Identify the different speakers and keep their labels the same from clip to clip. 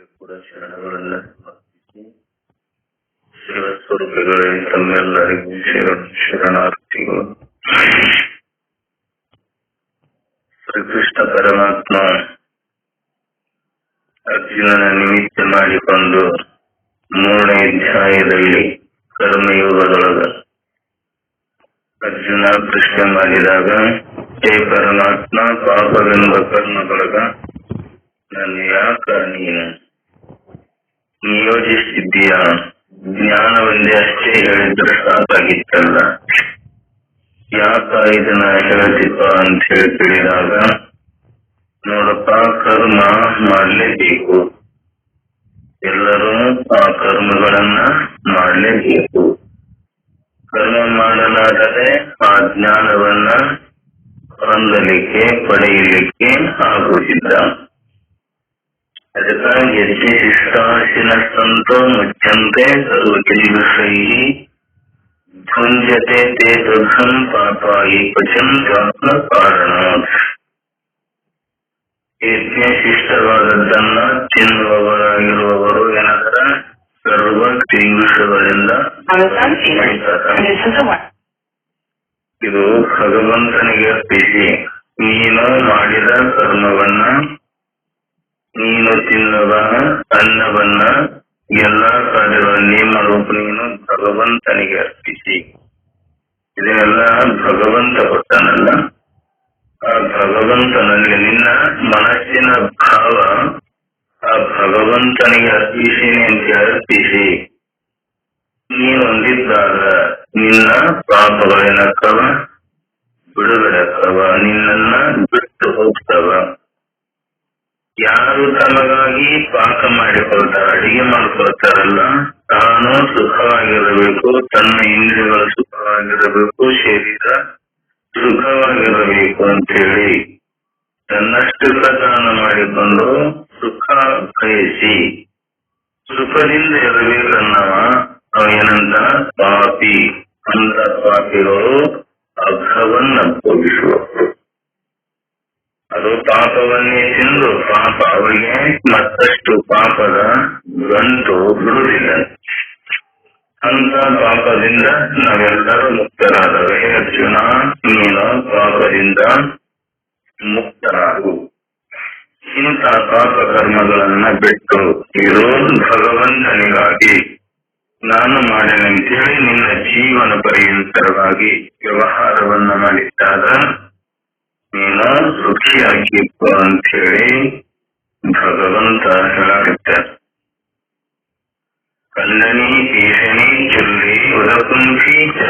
Speaker 1: ಪಾದಗಳಲ್ಲಿ ಕೂಡ ಶರಣಗಳೆಲ್ಲ ಸಮರ್ಪಿಸಿ ಶಿವಸ್ವರೂಪಿಗಳೇ ತಮ್ಮೆಲ್ಲರಿಗೂ ಶರಣಾರ್ಥಿಗಳು. ಶ್ರೀಕೃಷ್ಣ ಪರಮಾತ್ಮ ಅರ್ಜುನನ ನಿಮಿತ್ತ ಮಾಡಿಕೊಂಡು 3ನೇ ಅಧ್ಯಾಯದಲ್ಲಿ ಕರ್ಮಯೋಗದೊಳಗ ಅರ್ಜುನ ಪ್ರಶ್ನೆ ಮಾಡಿದಾಗ, ಹೇ ಪರಮಾತ್ಮ, ಪಾಪವೆಂಬ ಕರ್ಮದೊಳಗ ನನ್ನ ಯಾಕ ನೀನು ನಿಯೋಜಿಸಿದ್ದೀಯಾ? ಜ್ಞಾನವೊಂದೇ ಅಷ್ಟೇ ಹೇಳಿದ್ರೆ ಸಾಕಾಗಿತ್ತಲ್ಲ, ಯಾಕ ಇದನ್ನ ಹೇಳ್ತಿಪ್ಪ ಅಂತ ಹೇಳಿ ಕೇಳಿದಾಗ, ನೋಡಪ್ಪ, ಕರ್ಮ ಮಾಡಲೇಬೇಕು, ಎಲ್ಲರೂ ಆ ಕರ್ಮಗಳನ್ನ ಮಾಡಲೇಬೇಕು. ಕರ್ಮ ಮಾಡಲಾದರೆ ಆ ಜ್ಞಾನವನ್ನ ಹೊಂದಲಿಕ್ಕೆ ಪಡೆಯಲಿಕ್ಕೆ ಆಗುವುದಿಲ್ಲ. ಅದಕ್ಕಾಗಿ ಯಜ್ಞಶಿಷ್ಟಾಶಿನ ಸಂತೋ ಮುಚ್ಚಂತೆ ಸರ್ವಕಿಲ್ವಿಷೈ ಭುಂಜತೆ ತೇ ದುರ್ಗಂ ಪಾಪಾಯಿ ಪಚಂತ್ಯಾತ್ಮ ಕಾರಣ. ಯಜ್ಞಶಿಷ್ಟವಾದದ್ದನ್ನ ತಿನ್ನುವವರಾಗಿರುವವರು ಏನಾದರ ಸರ್ವ ಕಿಲ್ವಿಷಗಳಿಂದ ಇದು ಭಗವಂತನಿಗೆ ಅರ್ಪಿಸಿ ನೀನು ಮಾಡಿದ ಕರ್ಮವನ್ನ, ನೀನು ತಿನ್ನುವ ಅನ್ನವನ್ನ, ಎಲ್ಲಾ ಕಾರ್ಯಗಳ ನಿಯಮ ರೂಪ ನೀನು ಭಗವಂತನಿಗೆ ಅರ್ಪಿಸಿ. ಇದನ್ನೆಲ್ಲ ಭಗವಂತ ಕೊಟ್ಟನಲ್ಲ, ಆ ಭಗವಂತನಲ್ಲಿ ನಿನ್ನ ಮನಸ್ಸಿನ ಭಾವ ಆ ಭಗವಂತನಿಗೆ ಅರ್ಪಿಸಿನಿ ಅಂತ ಅರ್ಪಿಸಿ ನೀನು ಹೊಂದಿದ್ದಾಗ ನಿನ್ನ ಪಾಪಗಳೇನಕ್ಕವ ಬಿಡುಗಡೆಕ್ಕವ, ನಿನ್ನನ್ನ ಬಿಟ್ಟು ಹೋಗ್ತವ. ಯಾರು ತಮಗಾಗಿ ಪಾಕ ಮಾಡಿಕೊಳ್ತಾರ, ಅಡಿಗೆ ಮಾಡ್ಕೊಳ್ತಾರಲ್ಲ, ತಾನು ಸುಖವಾಗಿರಬೇಕು, ತನ್ನ ಇಂದ್ರಿಯಗಳು ಸುಖವಾಗಿರಬೇಕು, ಶರೀರ ಸುಖವಾಗಿರಬೇಕು ಅಂತೇಳಿ ತನ್ನಷ್ಟುಕ ತಾನು ಮಾಡಿಕೊಂಡು ಸುಖ ಬಯಸಿ ಸುಖದಿಂದ ಇರಬೇಕನ್ನವ ಏನಂತ ಪಾಪಿ. ಅಂತ ಪಾಪಿಗಳು ಅಘವನ್ನ ಭೋಗಿಸುವರು. ಅದು ಪಾಪವನ್ನೇ ತಿಂದು ಪಾಪ ಅವರಿಗೆ ಮತ್ತಷ್ಟು ಪಾಪದ ಗಂಟು ಬಿಡುವುದಿಲ್ಲ. ಅಂತ ಪಾಪದಿಂದ ನಾವೆಲ್ಲರೂ ಮುಕ್ತರಾದವೆ. ಹೇ ಅರ್ಜುನ, ನೀನು ಪಾಪದಿಂದ ಮುಕ್ತರಾಗು. ಇಂಥ ಪಾಪ ಕರ್ಮಗಳನ್ನ ಬಿಟ್ಟು ಇರೋ ಭಗವಂತನಿಗಾಗಿ ನಾನು ಮಾಡಿದಂತೇಳಿ ನಿನ್ನ ಜೀವನ ಪರ್ಯಂತರವಾಗಿ ವ್ಯವಹಾರವನ್ನ ಮಾಡಿದ್ದಾಗ ನೀನು ಸುಖಿಯಾಗಿಪ್ಪ ಅಂತ ಹೇಳಿ ಭಗವಂತ ಹೇಳುತ್ತಾರೆ. ಕಲ್ಲನಿ ಈಶನಿ ಚುಲ್ಲಿ ಉದಕುಂಠಿ ಚ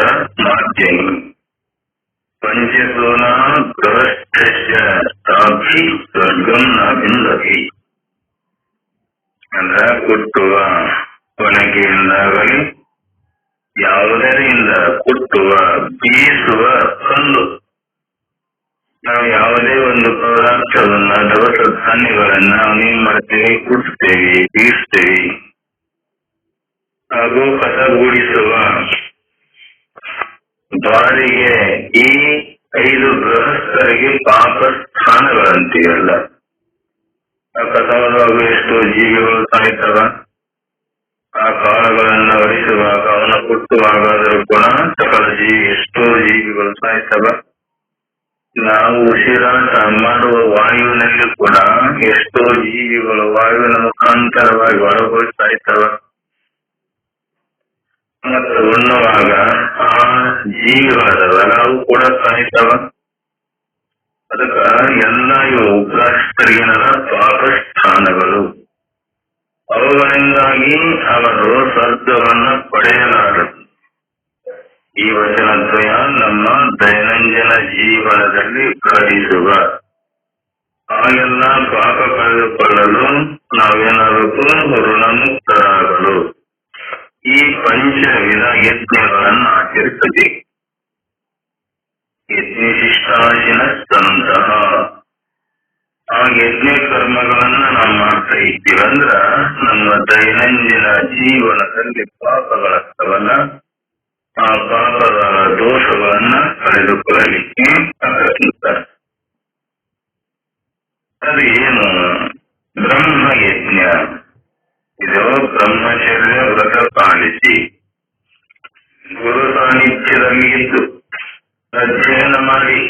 Speaker 1: ಮಾಧ್ಯನಿ ಪಂಚಸೋನ ಗೃಹಸ್ಥ್ಯ ತಾಭಿ ಸ್ವರ್ಗಂ ನ ಬಿಂದತಿ. ಅಂದ್ರ ಕುಟ್ಟುವ ಒಣಗೆಯಿಂದಾಗಲಿ ಯಾವುದರಿಂದ ಕುಟ್ಟುವ ಬೀಸುವ ಕಲ್ಲು, ನಾವು ಯಾವುದೇ ಒಂದು ಪದಾರ್ಥವನ್ನ ದವಸ ಧಾನ್ಯಗಳನ್ನ ನಾವೇನ್ ಮಾಡ್ತೇವೆ, ಕುಟ್ತೇವೆ, ಬೀಸ್ತೇವೆ. ಹಾಗೂ ಕಸಗೂಡಿಸುವ ಬಾರಿಗೆ ಈ 5 ಗೃಹಸ್ಥರಿಗೆ ಪಾಪ ಸ್ಥಾನಗಳಂತೀವಲ್ಲ, ಆ ಕಸವಾಗ ಎಷ್ಟೋ ಜೀವಿಗಳು ಸಾಯ್ತವ. ಆ ಕಾಳುಗಳನ್ನ ಒಡಿಸುವಾಗ, ಅವನ ಕುಟ್ಟುವಾಗಾದರೂ ಕೂಡ ಸಕಲ ಎಷ್ಟೋ ಜೀವಿಗಳು ಸಾಯ್ತವ. ನಾವು ಉಸಿರಾಟ ಮಾಡುವ ವಾಯುವಿನಲ್ಲಿ ಕೂಡ ಎಷ್ಟೋ ಜೀವಿಗಳು ವಾಯುವಿನ ಮುಖಾಂತರವಾಗಿ ಹೊರಗೋಗಿ ಸಾಯ್ತವ. ಮತ್ತು ಉಣ್ಣುವಾಗ ಆ ಜೀವಿಗಳದವಲ್ಲ ಅವು ಕೂಡ ಸಾಯ್ತವ. ಅದಕ್ಕ ಎಲ್ಲ ಇವು ಉಗ್ರಸ್ಥರಿಗಿನ ಪಾಪ ಸ್ಥಾನಗಳು. ಅವುಗಳಿಂದಾಗಿ ಅವರು ಸ್ವರ್ಗವನ್ನ ಪಡೆಯಲಾರರು. ಈ ವಚನದ್ವಯ ನಮ್ಮ ದೈನಂದಿನ ಜೀವನದಲ್ಲಿ ಗ್ರಹಿಸುವ ಹಾಗೆಲ್ಲ ಪಾಪ ಕಳೆದುಕೊಳ್ಳಲು ನಾವೇನಾಗಬೇಕು, ಋಣಮುಕ್ತರಾಗಲು ಈ ಪಂಚವಿಧ ಯಜ್ಞಗಳನ್ನು ಆಚರಿಸಬೇಕು. ಯಜ್ಞಶಿಷ್ಟಾಶಿನ ಸಂತಹ ಆ ಯಜ್ಞ ಕರ್ಮಗಳನ್ನ ನಾವು ಮಾಡ್ತಾ ಇದ್ದೀವಂದ್ರ ನಮ್ಮ ದೈನಂದಿನ ಜೀವನದಲ್ಲಿ ಪಾಪಗಳಾಗ್ತವಲ್ಲ, ಆ ಪಾಪದ ದೋಷಗಳನ್ನ ಕಳೆದುಕೊಳ್ಳಲಿಕ್ಕೆ ಆರಂಭಿಸ್ತಾರೆ. ಅದು ಏನು? ಬ್ರಹ್ಮಯಜ್ಞ. ಇದು ಬ್ರಹ್ಮಚರ್ಯ ವ್ರತ ಪಾಲಿಸಿ ಗುರು ಸಾನ್ನಿಧ್ಯದಲ್ಲಿ ಇದ್ದು ಅಧ್ಯಯನ ಮಾಡಿ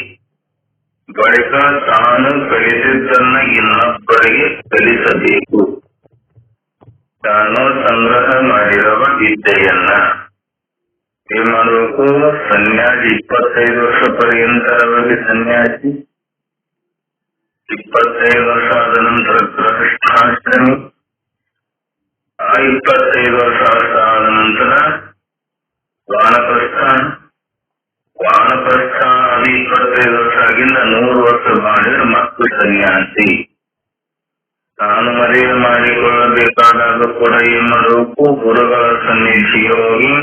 Speaker 1: ಬಳಿಕ ತಾನು ಕಲಿಸಿದ್ದನ್ನ ಇನ್ನೊಬ್ಬರಿಗೆ ಕಲಿಸಬೇಕು. ತಾನು ಸಂಗ್ರಹ ಮಾಡಿರುವ ವಿದ್ಯೆಯನ್ನ ಏನ್ ಮಾಡಬೇಕು? ಸನ್ಯಾಸಿ 25 ವರ್ಷ ಪರ್ಯಂತರವಾಗಿ ಸನ್ಯಾಸಿ, 25 ವರ್ಷ ಆದ ನಂತರ ಗೃಹಸ್ಥಾಶ್ರಮಿ, 25 ವರ್ಷ ಆದ ನಂತರ ವಾನಪ್ರಸ್ಥ, ವಾನಪ್ರಸ್ಥ 25 ವರ್ಷ ಆಗಿಂದ 100 ವರ್ಷ ಮಾಡಿದ್ರೆ ಮತ್ತು ಸನ್ಯಾಸಿ. ತಾನು ಮರೆಯ ಮಾಡಿಕೊಳ್ಳಬೇಕಾದಾಗ ಕೂಡ ಏನ್ ಮಾಡಬೇಕು? ಗುರುಗಳ ಸನ್ನಿಧಿಗೆ ಹೋಗಿ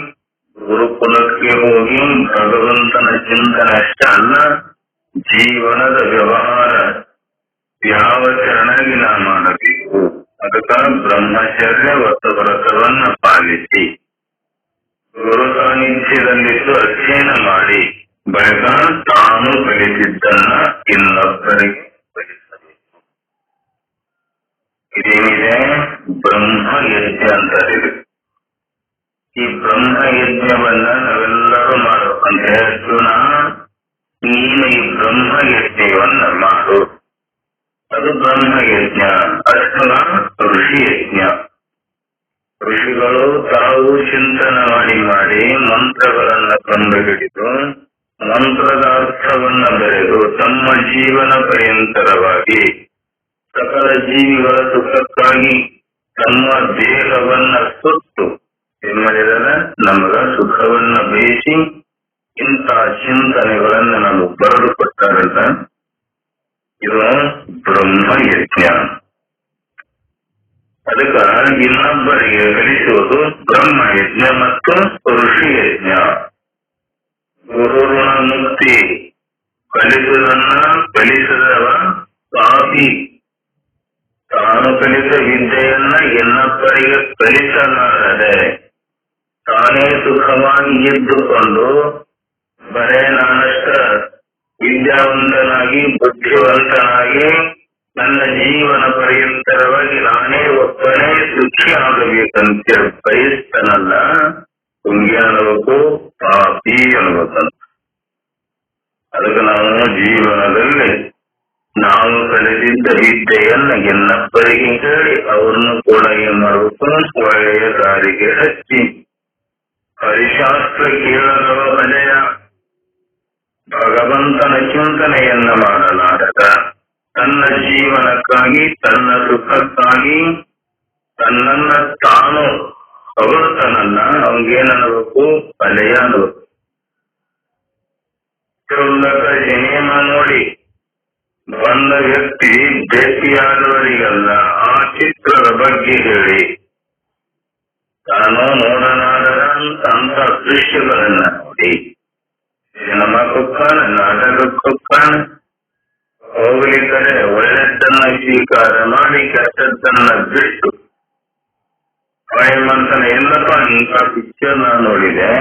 Speaker 1: ಗುರುಕುಲಕ್ಕೆ ಹೋಗಿ ಭಗವಂತನ ಚಿಂತನೆ ಅಷ್ಟೇ ಅಲ್ಲ, ಜೀವನದ ವ್ಯವಹಾರ ಯಾವ ಚರಣಗಿ ನಾ ಮಾಡಬೇಕು. ಅದಕ್ಕ ಬ್ರಹ್ಮಚರ್ಯ ವ್ರತವನ್ನ ಪಾಲಿಸಿ ಗುರು ಸಾನ್ನಿಧ್ಯದಲ್ಲಿದ್ದು ಅಧ್ಯಯನ ಮಾಡಿ ಬಳಿಕ ತಾನು ಕಲಿಸಿದ್ದನ್ನ ಇನ್ನೊಬ್ಬರಿಗೆ ಕಲಿಸಬೇಕು. ಇದೇನಿದೆ? ಬ್ರಹ್ಮ ಯಜ್ಞ ಅಂತಾರೆ. ಈ ಬ್ರಹ್ಮ ಯಜ್ಞವನ್ನ ನಾವೆಲ್ಲರೂ ಮಾಡಬೇಕಂತ ಅರ್ಜುನ, ನೀನು ಈ ಬ್ರಹ್ಮ ಯಜ್ಞವನ್ನ ಮಾಡು. ಅದು ಬ್ರಹ್ಮ ಯಜ್ಞ. ಅರ್ಜುನ ಋಷಿ ಯಜ್ಞ. ಋಷಿಗಳು ತಾವು ಚಿಂತನೆ ಮಾಡಿ ಮಂತ್ರಗಳನ್ನ ಕಂಡುಹಿಡಿದು ಮಂತ್ರದ ಅರ್ಥವನ್ನ ಬರೆದು ತಮ್ಮ ಜೀವನ ಪರ್ಯಂತರವಾಗಿ ಸಕಲ ಜೀವಿಗಳ ಸುಖಕ್ಕಾಗಿ ತಮ್ಮ ದೇಹವನ್ನ ಸುಟ್ಟು ಏನ್ ಮಾಡಿದಾರೆ? ನಮಗ ಸುಖವನ್ನ ಬಯಸಿ ಇಂಥ ಚಿಂತನೆಗಳನ್ನ ನಾವು ಬರೆದು ಕೊಟ್ಟಾರಲ್ಲ, ಇದು ಬ್ರಹ್ಮ ಯಜ್ಞ. ಅದಕ್ಕ ಇನ್ನೊಬ್ಬರಿಗೆ ಕಲಿಸುವುದು ಬ್ರಹ್ಮ ಯಜ್ಞ ಮತ್ತು ಋಷಿ ಯಜ್ಞ. ಗುರು ಋಣ ಮುಕ್ತಿ. ಕಲಿಸುವುದನ್ನ ಕಲಿಸಿದವ ಪಾಪಿ. ತಾನು ಕಲಿತ ವಿದ್ಯೆಯನ್ನ ಇನ್ನೊಬ್ಬರಿಗೆ ಕಲಿಸಲಾರದೆ ತಾನೇ ಸುಖವಾಗಿ ಇದ್ದುಕೊಂಡು ಬರೇ ನಾನಷ್ಟ ವಿದ್ಯಾವಂತನಾಗಿ ಬುದ್ಧಿವಂತನಾಗಿ ನನ್ನ ಜೀವನ ಪರ್ಯಂತರವಾಗಿ ನಾನೇ ಒಬ್ಬನೇ ಸುಖಿ ಆಗಬೇಕಂತ ಬಯಸ್ತನಲ್ಲ, ತುಂಗಿ ಅನ್ನಬೇಕು, ಪಾಪಿ ಅನ್ನಬೇಕಂತ. ಅದಕ್ಕೆ ನಾವು ಜೀವನದಲ್ಲಿ ನಾವು ಕಲಿತಿದ್ದ ವಿದ್ಯೆಯನ್ನ ಇನ್ನೊಬ್ಬರಿಗೆ ಹೇಳಿ ಅವ್ರನ್ನು ಕೂಡ ಏನ್ ಮಾಡಬೇಕು? ಒಳ್ಳೆಯ ದಾರಿಗೆ ಹಚ್ಚಿ ಹರಿಶಾಸ್ತ್ರ ಕೇಳದವ ಭಜಯ. ಭಗವಂತನ ಚಿಂತನೆಯನ್ನ ಮಾಡಲಾರದ ತನ್ನ ಜೀವನಕ್ಕಾಗಿ ತನ್ನ ಸುಖಕ್ಕಾಗಿ ತನ್ನನ್ನ ತಾನು ಹೊಗಳ್ತಾನಲ್ಲ, ಅವನಿಗೇನಬೇಕು? ಭಜಯ ಅನ್ನಬೇಕು. ಸಿನಿಮ ನೋಡಿ ಬಂದ ವ್ಯಕ್ತಿ ಭೇಟಿಯಾದವರಿಗಲ್ಲ ಆ ಚಿತ್ರದ ಬಗ್ಗೆ ಹೇಳಿ ತಾನು ನೋಡಲಾರದ ಅಂತ ದೃಶ್ಯಗಳನ್ನ ನೋಡಿ ಸಿನಿಮಾಕ್ಕೊಕ್ಕಾನ, ನಾಟಕಕ್ಕೊಕ್ಕಾನ, ಹೋಗ್ಲಿಕ್ಕರೆ ಒಳ್ಳೆದನ್ನ ಸ್ವೀಕಾರ ಮಾಡಿ ಕೆಟ್ಟದ್ದನ್ನ ಬಿಟ್ಟು ಮಂತನ ಎಲ್ಲಪ್ಪ ಇಂಥ ಪಿಕ್ಚರ್ ನಾನು ನೋಡಿದೆ,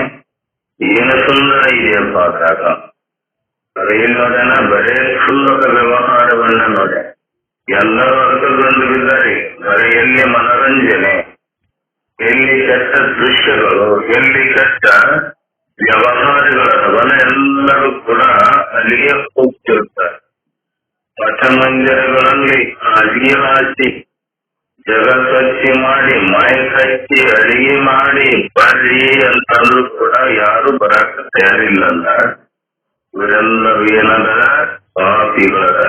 Speaker 1: ಏನು ಸುಂದರ ಇದೆಯಪ್ಪ ಅದ್ರಾಗ. ಏನ್ ನೋಡೋಣ? ಬರೇ ಕ್ಷುಲ್ಲಕ ವ್ಯವಹಾರವನ್ನ ನೋಡ. ಎಲ್ಲರೂ ಅರ್ಥಗೊಂಡಿದ್ದಾರೆ. ಬರೀ ಎಲ್ಲಿ ಮನರಂಜನೆ, ಎಲ್ಲಿ ಕೆಟ್ಟ ದೃಶ್ಯಗಳು, ಎಲ್ಲಿ ಕೆಟ್ಟ ವ್ಯವಹಾರಗಳವನ್ನ ಎಲ್ಲರೂ ಕೂಡ ಅಲ್ಲಿಗೆ ಹೋಗ್ತಿರ್ತಾರೆ. ಮಠ ಮಂದಿರಗಳಲ್ಲಿ ಅಡಿಗೆ ಹಾಕಿ ಜಗ ಸ್ವಚ್ಛ ಮಾಡಿ ಮೈಕ್ ಹಚ್ಚಿ ಅಡಿಗೆ ಮಾಡಿ ಬರ್ರಿ ಅಂತಂದ್ರೂ ಕೂಡ ಯಾರು ಬರಾಕ ತಯಾರಿಲ್ಲಲ್ಲ. ಇವರೆಲ್ಲರೂ ಏನದರ? ಪಾಪಿಗಳದ.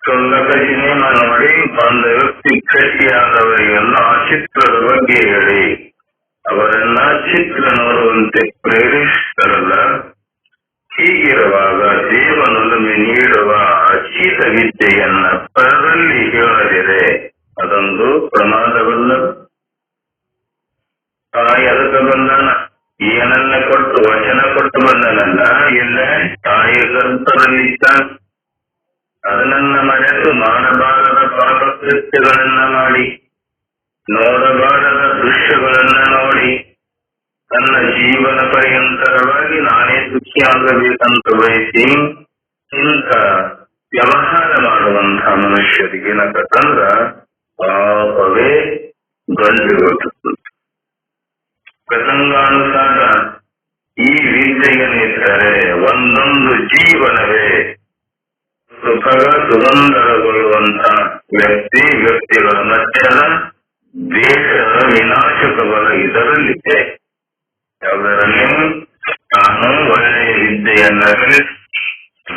Speaker 1: ಕ್ಷುಲ್ಲಕ ಸಿನಿಮಾ ನೋಡಿ ಬಂದ ವ್ಯಕ್ತಿ ಭೇಟಿಯಾದವರಿಗೆಲ್ಲ ಆ ಚಿತ್ರದ ಬಗ್ಗೆ ಹೇಳಿ ಅವರನ್ನ ಚಿತ್ರ ನೋಡುವಂತೆ ಪ್ರೇರಿಸ್ತಾರಲ್ಲ. ಹೀಗಿರುವಾಗ ದೇವನೊಲುಮೆ ನೀಡುವ ಅಚೀತ ವಿದ್ಯೆಯನ್ನ ಪರದಲ್ಲಿ ಹೇಳದಿದೆ ಅದೊಂದು ಪ್ರಮಾದವಲ್ಲ. ಅದಕ್ಕೆ ಬಂದನ ಏನನ್ನ ಕೊಟ್ಟು ವಚನ ಕೊಟ್ಟು ಬಂದನಲ್ಲ, ಇಲ್ಲ ತಾಯಿ ಗರ್ಭದಲ್ಲಿದ್ದ ಅದನ್ನ ಮರೆತು ಮಾಡಬಾರದ ಪಾಪಕೃತ್ಯಗಳನ್ನ ಮಾಡಿ ನೋಡಬಾರದ ದೃಶ್ಯಗಳನ್ನ ನೋಡಿ ತನ್ನ ಜೀವನ ಪರ್ಯಂತರವಾಗಿ ನಾನೇ ಸುಖಿಯಾಗಬೇಕಂತ ಬಯಸಿ ಇಂಥ ವ್ಯವಹಾರ ಮಾಡುವಂತಹ ಮನುಷ್ಯರಿಗೆ ಏನಂತಂದ್ರ ಪಾಪವೇ ಗಂಟುಗೊಳ್ಳುತ್ತದೆ. ಪ್ರಸಂಗಾನುಸಾರ ಈ ವಿದ್ಯೆಯನ್ನಿಟ್ಟರೆ ಒಂದೊಂದು ಜೀವನವೇ ಸುಖದ ಸುಗಂಧರಗೊಳ್ಳುವಂತ ವ್ಯಕ್ತಿಗಳ ಮಧ್ಯದ ದೇಶದ ವಿನಾಶಕಗಳ ಇದರಲ್ಲಿದೆ. ಯಾವುದರಲ್ಲಿ ತಾನು ಒಳ್ಳೆಯ ವಿದ್ಯೆಯನ್ನ ಕಲಿಸಿ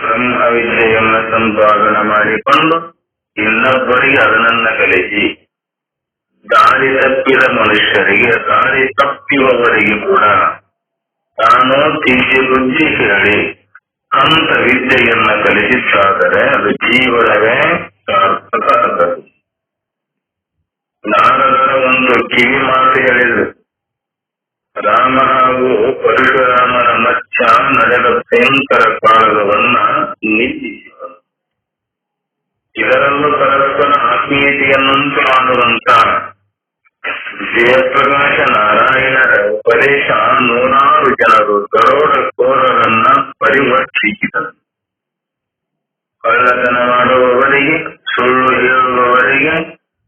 Speaker 1: ಬ್ರಹ್ಮ ವಿದ್ಯೆಯನ್ನ ಸಂಪಾದನೆ ಮಾಡಿಕೊಂಡು ಇನ್ನೊಬ್ಬರಿಗೆ ಅದನ್ನ ಕಲಿಸಿ ದಾರಿ ತಪ್ಪಿದ ಮನುಷ್ಯರಿಗೆ ದಾರಿ ತಪ್ಪಿರುವವರಿಗೆ ಕೂಡ ತಾನು ತಿಂಡಿ ಬುದ್ಧಿ ಹೇಳಿ ಅಂತ ವಿದ್ಯೆಯನ್ನ ಕಲಿಸಿದ್ದಾದರೆ ಅದು ಜೀವನವೇ ಸಾರ್ಥಕ ಆಗದು. ನಾರದರ ಒಂದು ಕಿವಿ ಮಾತು ಹೇಳಿದ್ರು, ರಾಮ ಹಾಗೂ ಪರಶುರಾಮರ ಮಧ್ಯ ನಡೆದ ಭಯಂಕರ ಕಾಳಗವನ್ನ ನಿಲ್ಲಿಸಿದರು. ಇದರಲ್ಲೂ ಪರಸ್ಪರ ಆತ್ಮೀಯತೆಯನ್ನುಂಟು ಮಾಡುವಂತ ಜಯಪ್ರಕಾಶ ನಾರಾಯಣರ ಉಪದೇಶ ನೂರಾರು ಜನರು ದರೋಡೆಕೋರರನ್ನ ಪರಿವರ್ತಿಸಿದರು. ಕಳ್ಳತನ ಮಾಡುವವರಿಗೆ, ಸುಳ್ಳು ಹೇಳುವವರಿಗೆ,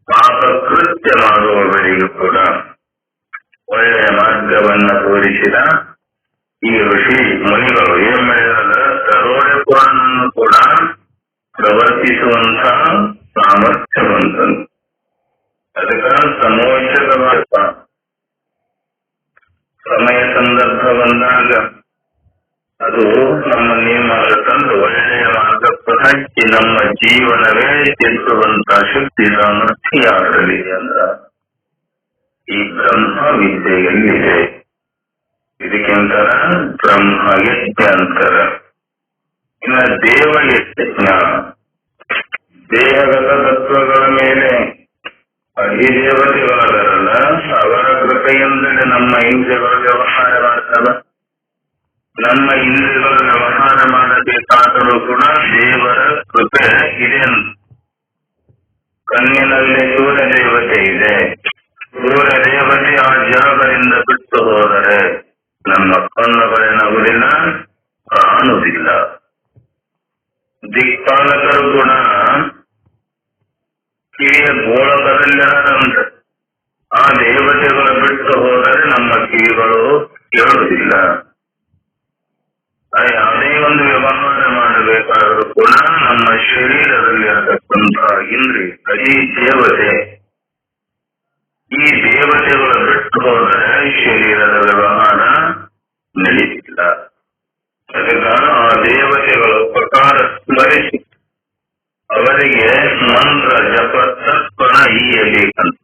Speaker 1: ಪಾಪ ಕೃತ್ಯ ಮಾಡುವವರಿಗೂ ಕೂಡ ಒಳ್ಳೆಯ ಮಾರ್ಗವನ್ನ ತೋರಿಸಿದ ಈ ಋಷಿ ಮುನಿಗಳು ಏನ್ ಮಾಡಿದ್ರೆ ದರೋಡೆಕೋರನನ್ನು ಕೂಡ ಪ್ರವರ್ತಿಸುವಂತಹ ಸಾಮರ್ಥ್ಯವಂತನು. ಅದಕ್ಕ ಸಮಯೋಚಿತವಾದ ಸಮಯ ಸಂದರ್ಭ ಬಂದಾಗ ಅದು ನಮ್ಮ ನಿಯಮ ತಂದು ಒಳ್ಳೆಯ ಮಾರ್ಗಕ್ಕೆ ಹಚ್ಚಿ ನಮ್ಮ ಜೀವನವೇ ತಿದ್ದುವಂತ ಶಕ್ತಿ ಸಾಮರ್ಥ್ಯ ಯಾರಲ್ಲಿ ಅಂದ್ರ ಈ ಬ್ರಹ್ಮ ವಿದ್ಯೆಯಲ್ಲಿದೆ. ಇದಕ್ಕೆಂತರ ಬ್ರಹ್ಮ ಯಜ್ಞ ಅಂತರ. ಇನ್ನ ದೇವ ಯಜ್ಞ, ದೇಹಗತ ತತ್ವಗಳ ಮೇಲೆ ಅಧಿದೇವತೆಗಳಾದರಲ್ಲ ಅವರ ಕೃಪೆಯಿಂದಲೇ ನಮ್ಮ ಇಂದ್ರಿಯಗಳು ವ್ಯವಹಾರ ಮಾಡ್ತವ. ನಮ್ಮ ಇಂದ್ರಿಯಗಳು ವ್ಯವಹಾರ ಮಾಡಬೇಕಾದರೂ ಕೂಡ ದೇವರ ಕೃಪೆ ಇದೆ. ಕಣ್ಣಿನಲ್ಲಿ ಸೂರ್ಯ ದೇವತೆ ಇದೆ. ಸೂರ್ಯ ದೇವತೆ ಆ ಜಾಗದಿಂದ ಬಿಟ್ಟು ಹೋದರೆ ನಮ್ಮ ಕಣ್ಣುಗಳೇನಾಗುವುದಿಲ್ಲ, ಕಾಣುವುದಿಲ್ಲ. ದಿಕ್ಪಾಲಕರು ಕೂಡ ಕಿವಿಯ ಗೋಳಕದಲ್ಲಿರದಂತೆ ಆ ದೇವತೆಗಳು ಬಿಟ್ಟು ಹೋದರೆ ನಮ್ಮ ಕಿವಿಗಳು ಕೇಳುವುದಿಲ್ಲ. ಯಾವುದೇ ಒಂದು ವ್ಯವಹಾರ ಮಾಡಬೇಕಾದರೂ ಕೂಡ ನಮ್ಮ ಶರೀರದಲ್ಲಿ ಇರತಕ್ಕಂತ ಇಂದ್ರಿಯ ಅದೇ ದೇವತೆ. ಈ ದೇವತೆಗಳು ಬಿಟ್ಟು ಹೋದರೆ ಶರೀರದ ವ್ಯವಹಾರ ನಡೆಯುತ್ತಿಲ್ಲ. ಅದಕ್ಕೆ ಆ ದೇವತೆಗಳ ಪ್ರಕಾರ ಸ್ಮರಿಸಿ ಅವರಿಗೆ ಮಂತ್ರ ಜಪ ತರ್ಪಣ ಈಯಬೇಕಂತ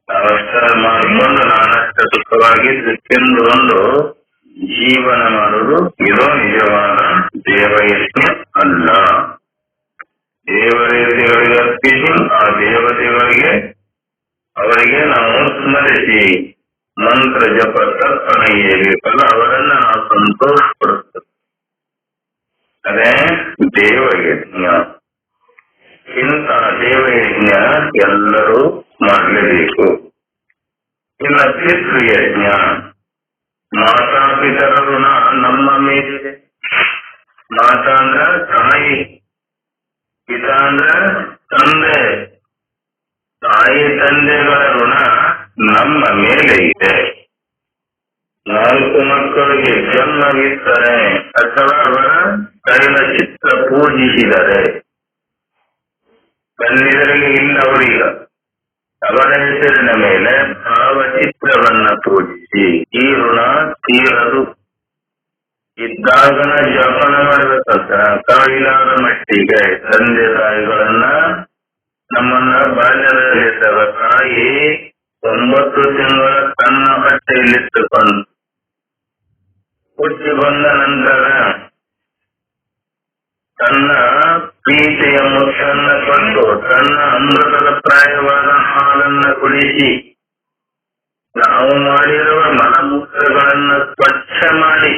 Speaker 1: ನಾವಷ್ಟ ಮಾಡಿಕೊಂಡು ನಾನಷ್ಟ ಸುಖವಾಗಿದ್ದು ತಿಂದುಕೊಂಡು ಜೀವನ ಮಾಡುವುದು ಇದೋ ನಿಜವಾದ ದೇವಯಜ್ಞ ಅಲ್ಲ. ದೇವತೆಗಳಿಗೆ ಅರ್ಪಿಸಿ ಆ ದೇವತೆಗಳಿಗೆ ಅವರಿಗೆ ನಾವು ಸ್ಮರಿಸಿ ಮಂತ್ರ ಜಪ ತರ್ಪಣ ಈಯಬೇಕಲ್ಲ, ಅವರನ್ನ ನಾವು ಸಂತೋಷ ಪಡುತ್ತೇವೆ. ಅದೇ ದೇವಯಜ್ಞ. ಇಂಥ ದೇವಯಜ್ಞ ಎಲ್ಲರೂ ಮಾಡಲೇಬೇಕು. ಇನ್ನು ಪಿತೃಯಜ್ಞ, ಮಾತಾಪಿತರ ಋಣ ನಮ್ಮ ಮೇಲಿದೆ. ಮಾತಾ ಅಂದ್ರ ತಾಯಿ, ಪಿತ ಅಂದ್ರ ತಂದೆ. ತಾಯಿ ತಂದೆಗಳ ಋಣ ನಮ್ಮ ಮೇಲೆ ಇದೆ. 4 ಮಕ್ಕಳಿಗೆ ಜನ್ಮವಿದ್ದರೆ ಅಥವಾ ಅವರ ತೈಲ ಚಿತ್ರ ಪೂಜಿಸಿದರೆ ಕಣ್ಣಿದರಿಗೆ ಇಲ್ಲವರೀಗ ಅವರ ಹೆಸರಿನ ಮೇಲೆ ಭಾವಚಿತ್ರವನ್ನ ಪೂಜಿಸಿ ಈ ಋಣ ತೀರದು. ಇದ್ದಾಗನ ಜಪನ ಮಾಡಬೇಕಂತ ಕೈಲಾದ ಮಟ್ಟಿಗೆ ತಂದೆ ತಾಯಿಗಳನ್ನ ನಮ್ಮನ್ನ ಬಾಲ್ಯದಲ್ಲಿದ್ದಾಗ ತಾಯಿ 9 ತಿಂಗಳ ತನ್ನ ಹೊಟ್ಟೆಯಲ್ಲಿಟ್ಟುಕೊಂಡು ಹುಟ್ಟಿ ಬಂದ ನಂತರ ತನ್ನ ಪ್ರೀತಿಯ ಮುತ್ತನ್ನ ಕೊಟ್ಟು ತನ್ನ ಅಮೃತದ ಪ್ರಾಯವಾದ ಹಾಲನ್ನ ಕುಡಿಸಿ ನಾವು ಮಾಡಿರುವ ಮಲಮೂತ್ರಗಳನ್ನ ಸ್ವಚ್ಛ ಮಾಡಿ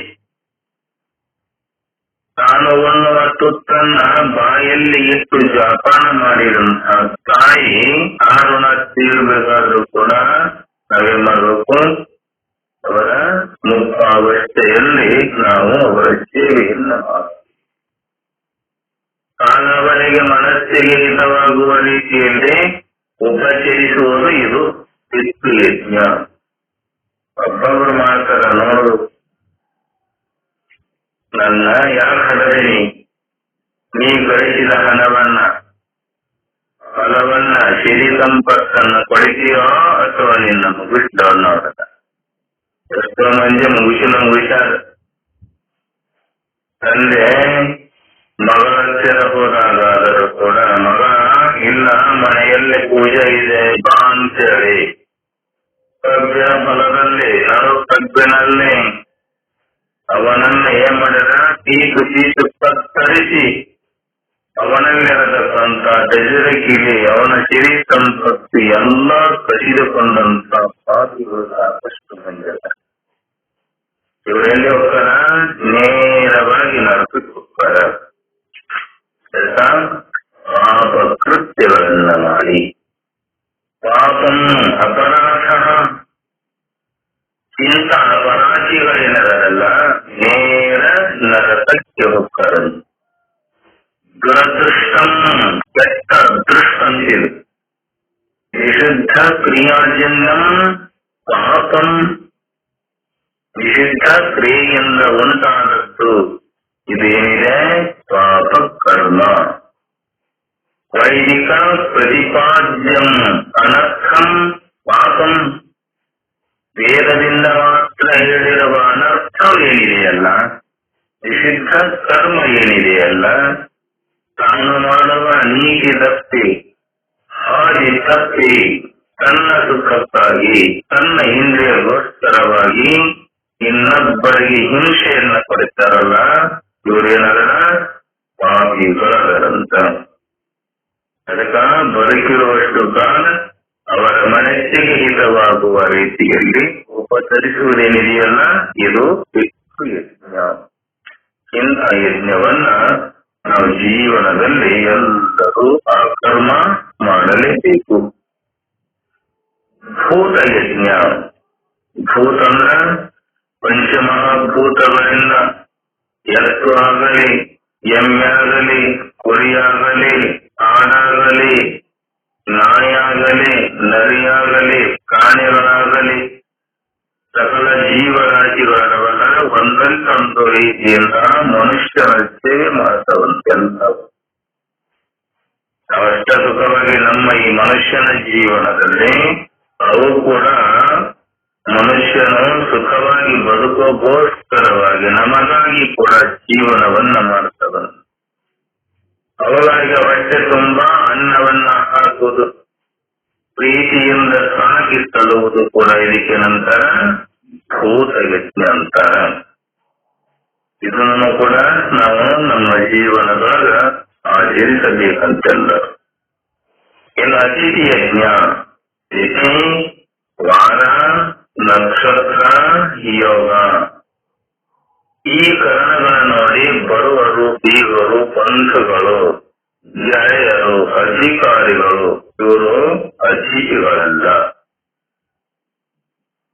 Speaker 1: ತಾನು ಉಣ್ಣುವ ತುತ್ತನ್ನ ಬಾಯಲ್ಲಿ ಇಟ್ಟು ಜಪಾನ ಮಾಡಿದಂತಹ ತಾಯಿ ಆ ಋಣ ತೀರಬೇಕಾದ್ರೂ ಕೂಡ ನಾವೇನ್ ಮಾಡಬೇಕು, ಅವರ ಮುಕ್ತಾವಸ್ಥೆಯಲ್ಲಿ ನಾವು ಅವರ ಸೇವೆಯನ್ನ ಮಾಡಬೇಕು. ಕಾಲಾವಧಿ ಅವರಿಗೆ ಮನಸ್ಸಿಗೆ ಹಿತವಾಗುವ ರೀತಿಯಲ್ಲಿ ಉಪಚರಿಸುವುದು ಇದು ಪಿತೃಯಜ್ಞ. ಒಬ್ಬೊಬ್ರು ಮಾಡ್ತಾರ ನೋಡು, ನನ್ನ ಯಾಕೆ ಹಡದೀನಿ, ನೀ ಗಳಿಸಿದ ಹಣವನ್ನ ಫಲವನ್ನ ಸಿರಿ ಸಂಪತ್ತನ್ನ ಕೊಡ್ತೀಯೋ ಅಥವಾ ನಿನ್ನ ಮುಗಿಸ್ದೋ ಅನ್ನೋದ. ಎಷ್ಟೋ ಮಂದಿ ಮುಗಿಸ್ಯಾರ. ತಂದೆ ಮಗಳ ಹತ್ತಿರ ಹೋದಾಗಾದರೂ ಕೂಡ ಮಗ ಇಲ್ಲ, ಮನೆಯಲ್ಲಿ ಪೂಜೆ ಇದೆ ಬಾ ಅಂತೇಳಿ ಕವ್ಯ ಫಲದಲ್ಲಿ ಕಬ್ಬಿನಲ್ಲಿ ಅವನನ್ನ ಏನ್ ಮಾಡಿದ, ತೀಸು ಕತ್ತರಿಸಿ ಅವನಲ್ಲಿರತಕ್ಕಂಥ ದಜರಗಿಲಿ ಅವನ ಸಿರಿ ಸಂಪತ್ತು ಎಲ್ಲ ಕಸಿದುಕೊಂಡಂತ ಪಾಪಿಗಳು ಸಾಕಷ್ಟು ಮಂದಿರ. ಇವರೆಲ್ಲಿ ಹೋಗ್ತಾರ? ನೇರವಾಗಿ ನರಕಕ್ಕೆ ಹೋಗ್ತಾರ. ಪಾಪ ಕೃತ್ಯಗಳನ್ನ ಮಾಡಿ ಪಾಪಂ ಅಪರಾಧ ಇಂಥ ಅಪರಾಧಿಗಳೇನರಲ್ಲ ನೇರ ನರಕಕ್ಕೆ ಹೋಗ್ತಾರ. ದುರದೃಷ್ಟಂ ಕೆಟ್ಟ ಅದೃಷ್ಟ ಅಂತಿದೆ. ನಿಷಿದ್ಧ ಕ್ರಿಯಾಜನ್ಯಂ ಪಾಪಂ, ನಿಷಿದ್ಧ ಕ್ರಿಯೆಯಿಂದ ಉಂಟಾದದ್ದು ಇದೇನಿದೆ ಪಾಪ ಕರ್ಮ. ವೈದಿಕ ಪ್ರತಿಪಾದ್ಯಂ ಅನರ್ಥಂ ಪಾಪಂ, ವೇದದಿಂದ ಮಾತ್ರ ಹೇಳಿರುವ ಅನರ್ಥವೇನಿದೆಯಲ್ಲ, ನಿಷಿದ್ಧ ಕರ್ಮ ಏನಿದೆಯಲ್ಲ, ತಾನು ಮಾಡುವ ನೀತಿ ತಪ್ಪಿ ಹಾದಿ ತಪ್ಪಿ ತನ್ನ ಸುಖಕ್ಕಾಗಿ ತನ್ನ ಇಂದ್ರಿಯಗೋಸ್ಕರವಾಗಿ ಇನ್ನೊಬ್ಬರಿಗೆ ಹಿಂಸೆಯನ್ನ ಕೊಡ್ತಾರಲ್ಲ, ಇವರೇನರ ಪಾಪಿಗಳರಂತ. ಅದಕ್ಕ ಬದುಕಿರುವಷ್ಟು ಕಾಲ ಅವರ ಮನಸ್ಸಿಗೆ ಹಿತವಾಗುವ ರೀತಿಯಲ್ಲಿ ಉಪಚರಿಸುವುದೇನಿದೆಯಲ್ಲ ಇದು ಯಜ್ಞ. ಇಂಥ ಯಜ್ಞವನ್ನ ನಾವು ಜೀವನದಲ್ಲಿ ಎಲ್ಲರೂ ಆ ಕರ್ಮ ಮಾಡಲೇಬೇಕು. ಭೂತಯಜ್ಞ. ಭೂತ ಅಂದ್ರ ಪಂಚಮಹಾಭೂತಗಳಿಂದ ಎತ್ತು ಆಗಲಿ, ಎಮ್ಮೆ ಆಗಲಿ, ಕುರಿಯಾಗಲಿ, ಆಡಾಗಲಿ, ನಾಯಿಯಾಗಲಿ, ನರಿಯಾಗಲಿ, ಪ್ರಾಣಿಗಳಾಗಲಿ, ಸಕಲ ಜೀವರಾಶಿಗಳವಲ್ಲ ಒಂದಂತೊಂದು ರೀತಿಯಿಂದ ಮನುಷ್ಯನ ಸೇವೆ ಮಾಡ್ತವಂತೆಲ್ಲವು. ಅವಷ್ಟ ಸುಖವಾಗಿ ನಮ್ಮ ಈ ಮನುಷ್ಯನ ಜೀವನದಲ್ಲಿ ಅವು ಕೂಡ ಮನುಷ್ಯನು ಸುಖವಾಗಿ ಬದುಕೋಗೋಸ್ಕರವಾಗಿ ನಮಗಾಗಿ ಕೂಡ ಜೀವನವನ್ನ ಮಾಡ್ತವಂತ. ಅವುಗಳಿಗೆ ಹೊಟ್ಟೆ ತುಂಬಾ ಅನ್ನವನ್ನ ಹಾಕುವುದು, ಪ್ರೀತಿಯಿಂದ ಸಾಕಿ ತಳುವುದು ಕೂಡ ಇದಕ್ಕೆ ನಂತರ ಭೂತಯಜ್ಞ ಅಂತಾರ. ಇದನ್ನು ಕೂಡ ನಾವು ನಮ್ಮ ಜೀವನದೊಳಗ ಆಚರಿಸಬೇಕಂತೆಲ್ಲ. ಇನ್ನು ಅತಿಥಿ ಯಜ್ಞ. ತಿಥಿ, ವಾರ, ನಕ್ಷತ್ರ, ಯೋಗ ಈ ಕರಣಗಳ ನೋಡಿ ಬರುವರು, ಬೀಗರು, ಪಂಥಗಳು, ಗೆಳೆಯರು, ಅಧಿಕಾರಿಗಳು ಇವರು ಅತಿಥಿಗಳಲ್ಲ.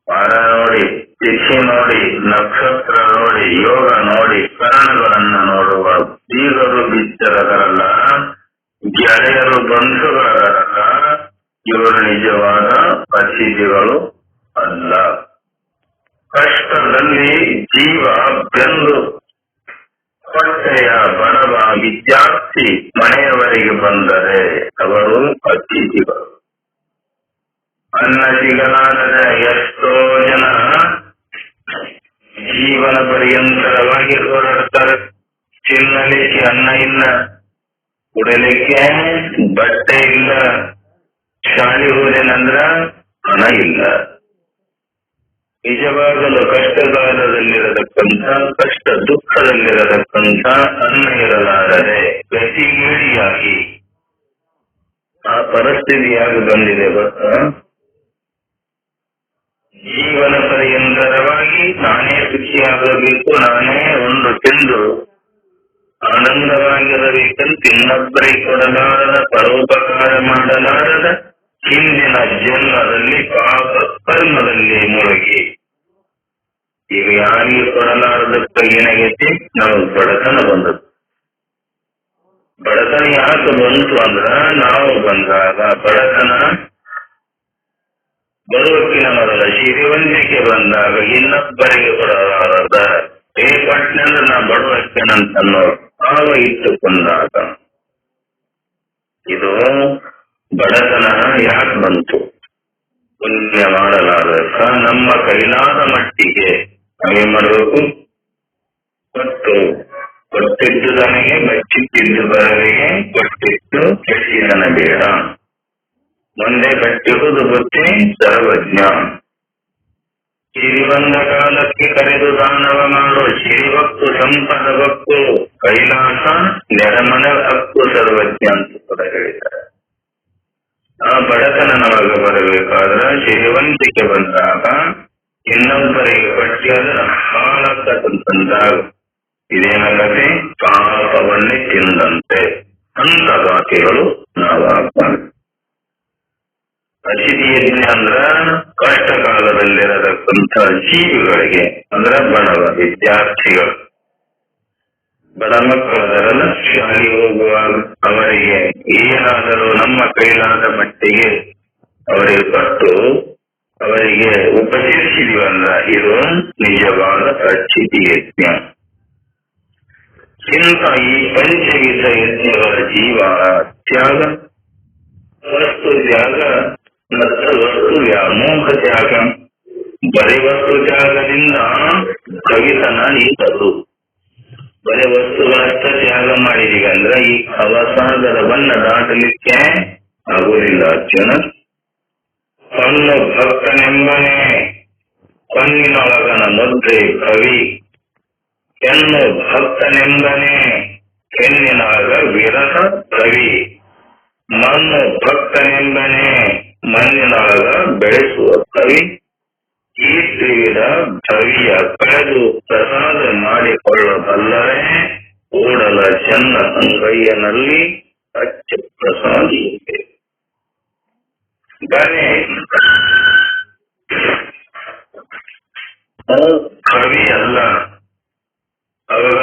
Speaker 1: ವಾರ ನೋಡಿ, ತಿಥಿ ನೋಡಿ, ನಕ್ಷತ್ರ ನೋಡಿ, ಯೋಗ ನೋಡಿ, ಕರಣಗಳನ್ನ ನೋಡುವ ಬೀಗರು ಬಿಚ್ಚರದರಲ್ಲ, ಗೆಳೆಯರು ಬಂಧುಗಳರಲ್ಲ, ಇವರು ನಿಜವಾದ ಅತಿಥಿಗಳು ಅಲ್ಲ. ಕಷ್ಟದಲ್ಲಿ ಜೀವ ಬೆಂದು ಹೊಟ್ಟೆಯ ಬಡವ ವಿದ್ಯಾರ್ಥಿ ಮನೆಯವರಿಗೆ ಬಂದರೆ ಅವರು ಅತಿಥಿಗಳು. ಅನ್ನ ಸಿಗಲಾರದ ಎಷ್ಟೋ ಜನ ಜೀವನ ಪರ್ಯಂತರವಾಗಿ ಹೋರಾಡ್ತಾರೆ. ತಿನ್ನಲಿಕ್ಕೆ ಅನ್ನ ಇಲ್ಲ, ಕುಡಲಿಕ್ಕೆ ಬಟ್ಟೆ ಇಲ್ಲ, ಶಾಲೆ ಹೋದೇನಂದ್ರ ಹಣ ಇಲ್ಲ. ನಿಜವಾಗಲು ಕಷ್ಟಕಾಲದಲ್ಲಿರತಕ್ಕಂಥ, ಕಷ್ಟ ದುಃಖದಲ್ಲಿರತಕ್ಕಂಥ ಅನ್ನ ಇರಲಾರದೆ ಗತಿಗೇಡಿಯಾಗಿ ಆ ಪರಿಸ್ಥಿತಿಯಾಗಿ ಬಂದಿದೆ ಗೊತ್ತಾ. ಜೀವನ ಪರ್ಯಂತರವಾಗಿ ನಾನೇ ಸುಖಿಯಾಗಬೇಕು, ನಾನೇ ಒಂದು ತಿಂದು ಆನಂದವಾಗಿರಬೇಕಂತ ಇನ್ನೊಬ್ಬರಿಗೆ ಕೊಡಲಾರದ, ಪರೋಪಕಾರ ಮಾಡಲಾರದ ಹಿಂದಿನ ಜನ್ಮದಲ್ಲಿ ಪಾಪ ಕರ್ಮದಲ್ಲಿ ಮುಳುಗಿ ಈಗ ಯಾರಿಗೆ ಕೊಡಲಾರದಕ್ಕೆ ಏನಾಗೈತಿ, ನಾವು ಬಡತನ ಬಂದದ್ದು. ಬಡತನ ಯಾಕೆ ಬಂತು ಅಂದ್ರ ನಾವು ಬಂದಾಗ ಬಡತನ ಬರುವಕ್ಕಿನ ಮೊದಲ ಸಿರಿವಂತಿಕೆ ಬಂದಾಗ ಇನ್ನೊಬ್ಬರಿಗೆ ಕೊಡಲಾರದ ಪಟ್ನಂದ್ರೆ ನಾ ಬಡವಕ್ಕೇನಂತ ಭಾವ ಇಟ್ಟುಕೊಂಡಾಗ ಇದು ಬಡತನ ಯಾಕೆ ಬಂತು? ಪುಣ್ಯ ಮಾಡಲಾರಕ ನಮ್ಮ ಕೈಲಾದ ಮಟ್ಟಿಗೆ ನಾವೇನ್ ಮಾಡಬೇಕು? ಕೊಟ್ಟಿದ್ದು ನನಗೆ ಬಚ್ಚಿಟ್ಟಿದ್ದು ಬರವಿಗೆ ಕೊಟ್ಟಿದ್ದು ಕೆಟ್ಟಿದನ ಬೇಡ. ಮುಂದೆ ಕಟ್ಟಿರುವುದು ಬುದ್ಧಿ ಸರ್ವಜ್ಞ. ಸಿರಿಬಂದ ಕಾಲಕ್ಕೆ ಕರೆದು ದಾನವ ಮಾಡೋ ಸಿರಿವಕ್ತು ಸಂಪದ ಭಕ್ತು ಕೈಲಾಸ ನೆರಮನ ಹಕ್ಕು ಸರ್ವಜ್ಞ ಅಂತ ಕೂಡ ಹೇಳಿದ್ದಾರೆ. ಆ ಬಡತನ ನಮಗೆ ಬರಬೇಕಾದ್ರೆ ಸಿರಿವಂತಿಕೆ ಬಂದಾಗ ಇನ್ನೊಬ್ಬರಿಗೆ ಪಟ್ಟಿ ಅದರ ಹಾಳಕ್ಕಂತಾಗ ಇದೇನಾಗತ್ತೆ? ಪಾಪವನ್ನೇ ತಿಂದಂತೆ ಅಂತ ಗಾತಿಗಳು ನಾವಾಗ್ತಾನೆ. ಅತಿಥಿ ಯಜ್ಞ ಅಂದ್ರ ಕಷ್ಟ ಕಾಲದಲ್ಲಿರತಕ್ಕಂಥ ಜೀವಿಗಳಿಗೆ ಅಂದ್ರ ಬಡವ ವಿದ್ಯಾರ್ಥಿಗಳು, ಬಡ ಮಕ್ಕಳದರಲ್ಲ ಶಾಲೆಗೆ ಹೋಗುವಾಗ ಅವರಿಗೆ ಏನಾದರೂ ನಮ್ಮ ಕೈಲಾದ ಮಟ್ಟಿಗೆ ಅವರಿಗೆ ಕೊಟ್ಟು ಅವರಿಗೆ ಉಪಚರಿಸಿದೀವಲ್ಲ, ಇದು ನಿಜವಾದ ಅತಿಥಿ ಯಜ್ಞ. ಇಂಥ ಈ ಪಂಚವಿಧ ಯಜ್ಞಗಳ ಜೀವ ತ್ಯಾಗ, ವಸ್ತು ತ್ಯಾಗ ಮತ್ತು ವಸ್ತು ವ್ಯಾಮೋಹ ತ್ಯಾಗ. ಬರೀ ವಸ್ತು ತ್ಯಾಗದಿಂದ ಕವಿತನ ನೀಡದು. ಬರೀ ವಸ್ತುಗಳಷ್ಟ ತ್ಯಾಗ ಮಾಡಿದೀಗ ಅಂದ್ರೆ ಈ ಅವಸಾಗರವನ್ನ ದಾಟಲಿಕ್ಕೆ ಆಗುವುದಿಲ್ಲ. ಅರ್ಜುನ ಕಣ್ಣು ಭಕ್ತನೆಂಬನೇ ಕಣ್ಣಿನೊಳಗನ ಮುದ್ರೆ ಕವಿ, ಕೆನ್ನು ಭಕ್ತನೆಂಬನೇ ಕೆನ್ನಿನೊಳಗ ವಿರಹ ಕವಿ, ಮಣ್ಣು ಭಕ್ತನೆಂಬನೇ ಮಣ್ಣಿನೊಳಗ ಬೆಳೆಸುವ ಕವಿ. ಈ ತ್ರಿವಿಧ ಕವಿಯ ಕಳೆದು ಪ್ರಸಾದ ಮಾಡಿಕೊಳ್ಳಬಲ್ಲರೇ ಕೂಡಲ ಚೆನ್ನ ಅಂಗಯ್ಯನಲ್ಲಿ ಅಚ್ಚ ಪ್ರಸಾದಿಯೇ. ಕವಿ ಅಲ್ಲ, ಅವರ